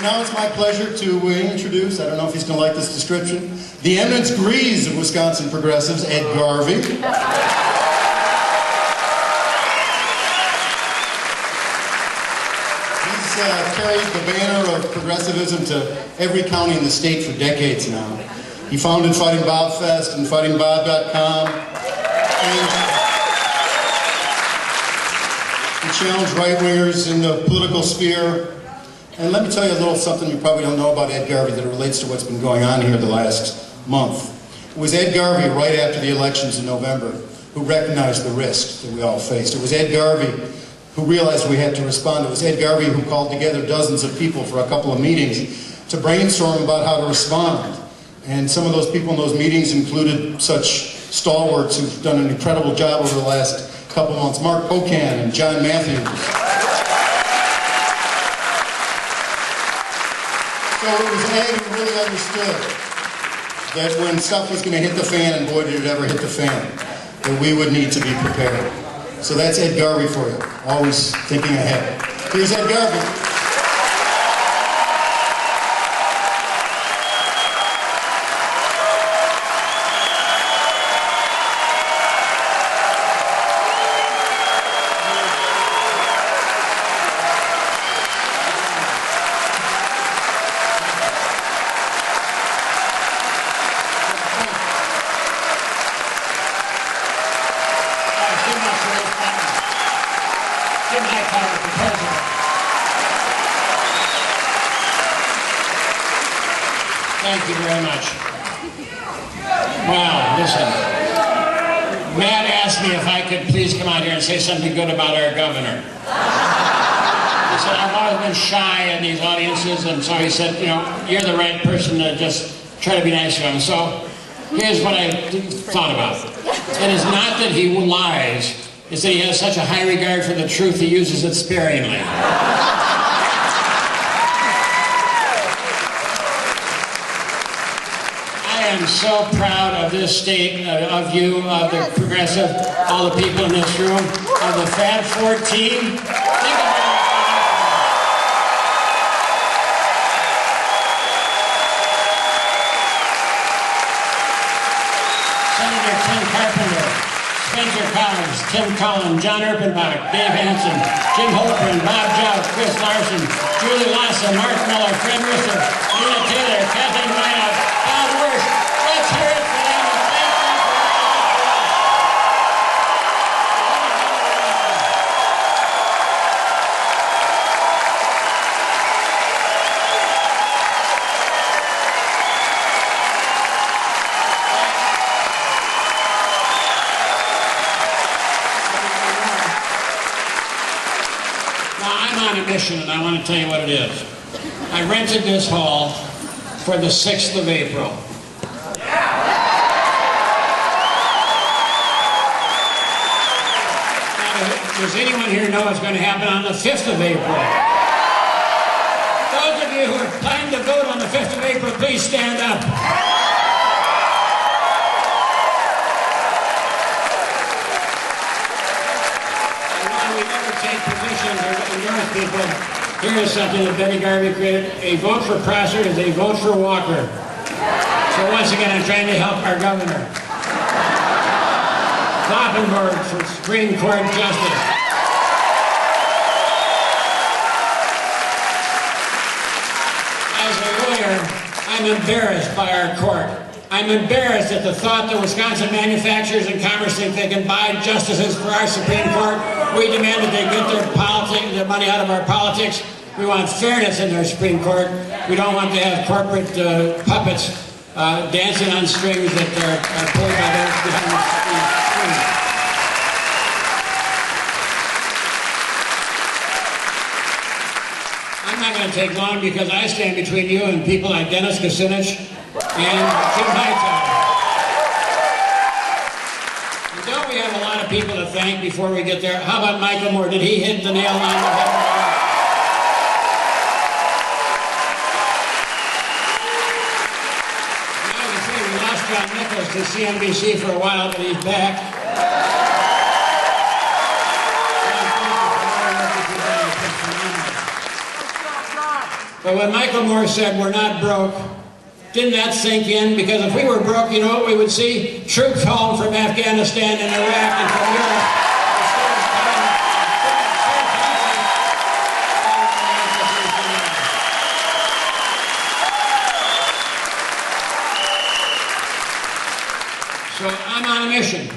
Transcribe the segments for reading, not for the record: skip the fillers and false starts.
Now it's my pleasure to introduce, I don't know if he's going to like this description, the eminence grise of Wisconsin progressives, Ed Garvey. He's carried the banner of progressivism to every county in the state for decades now. He founded Fighting Bob Fest and FightingBob.com. And he challenged right-wingers in the political sphere. And let me tell you a little something you probably don't know about Ed Garvey that relates to what's been going on here the last month. It was Ed Garvey, right after the elections in November, who recognized the risk that we all faced. It was Ed Garvey who realized we had to respond. It was Ed Garvey who called together dozens of people for a couple of meetings to brainstorm about how to respond. And some of those people in those meetings included such stalwarts who've done an incredible job over the last couple of months. Mark Pocan and John Matthews. So it was Ed who really understood that when stuff was going to hit the fan, and boy did it ever hit the fan, that we would need to be prepared. So that's Ed Garvey for you, always thinking ahead. Here's Ed Garvey. Thank you very much. Wow, listen. Matt asked me if I could please come out here and say something good about our governor. He said, I've always been shy in these audiences, and so he said, you know, you're the right person to just try to be nice to him. So here's what I thought about. It is not that he lies, it's that he has such a high regard for the truth he uses it sparingly. I am so proud of this state, of you, of the progressive, all the people in this room, of the Fab 14. Think about it. Senator Tim Carpenter, Spencer Collins, Tim Cullen, John Erpenbach, Dave Hansen, Jim Holprin, Bob Jout, Chris Larson, Julie Lassa, Mark Miller, Fred Risser, Nina Taylor, Kathleen Reinhardt, Bob Wirsch. Let's hear it for them. Now, I'm on a mission, and I want to tell you what it is. I rented this hall for the 6th of April. Does anyone here know what's going to happen on the 5th of April? Those of you who are planning to vote on the 5th of April, please stand up. And while we never take positions or endorse people, here is something that Betty Garvey created. A vote for Prosser is a vote for Walker. So once again, I'm trying to help our governor. Kloppenborg for Supreme Court Justice. As a lawyer, I'm embarrassed by our court. I'm embarrassed at the thought that Wisconsin manufacturers and commerce think they can buy justices for our Supreme Court. We demand that they get their money out of our politics. We want fairness in their Supreme Court. We don't want to have corporate puppets dancing on strings that are pulled by those behind the screen. I'm not going to take long because I stand between you and people like Dennis Kucinich and Jim Hightower. Don't we have a lot of people to thank before we get there? How about Michael Moore? Did he hit the nail on the head? John Nichols to CNBC for a while, but he's back. But when Michael Moore said we're not broke, didn't that sink in? Because if we were broke, you know what we would see? Troops home from Afghanistan and Iraq and from Europe. So I'm on a mission.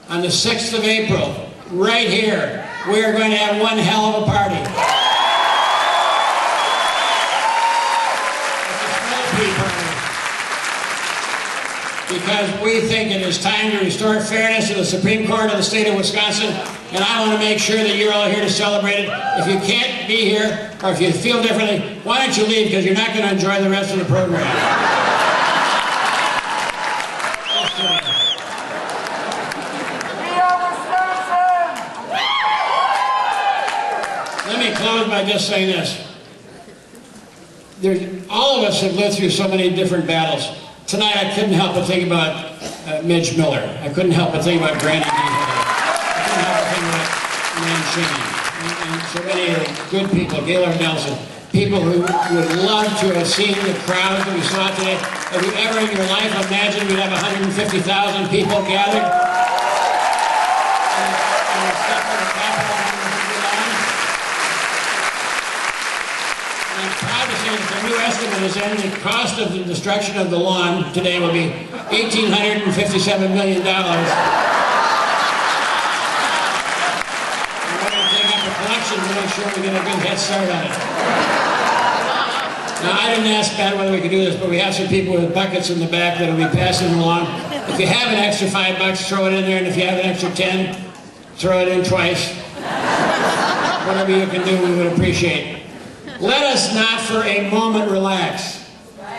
On the 6th of April, right here, we are going to have one hell of a party. Because we think it is time to restore fairness to the Supreme Court of the state of Wisconsin, and I want to make sure that you're all here to celebrate it. If you can't be here, or if you feel differently, why don't you leave, because you're not going to enjoy the rest of the program. Let me close by just saying this. All of us have lived through so many different battles. Tonight I couldn't help but think about Midge Miller. I couldn't help but think about Granny D. I couldn't help but think about Nan Shaney. And so many good people, Gaylord Nelson. People who would love to have seen the crowds that we saw today. Have you ever in your life imagined we'd have 150,000 people gathered? I'm proud to say that the new estimate is in the cost of the destruction of the lawn today will be $1,857 million. We're going to take up a collection to make sure we get a good head start on it. Now, I didn't ask Pat whether we could do this, but we have some people with buckets in the back that will be passing along. If you have an extra $5, throw it in there, and if you have an extra 10, throw it in twice. Whatever you can do, we would appreciate. Let us not for a moment relax.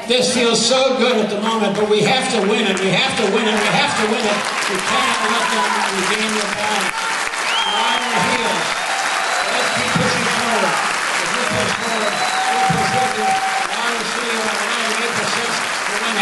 This feels so good at the moment, but we have to win it. We have to win it. We have to win it. We cannot let them regain their balance. We're on our heels. Let's keep pushing forward. As we push forward, we'll push with you. Now we're seeing on the night of April 6th, we're going to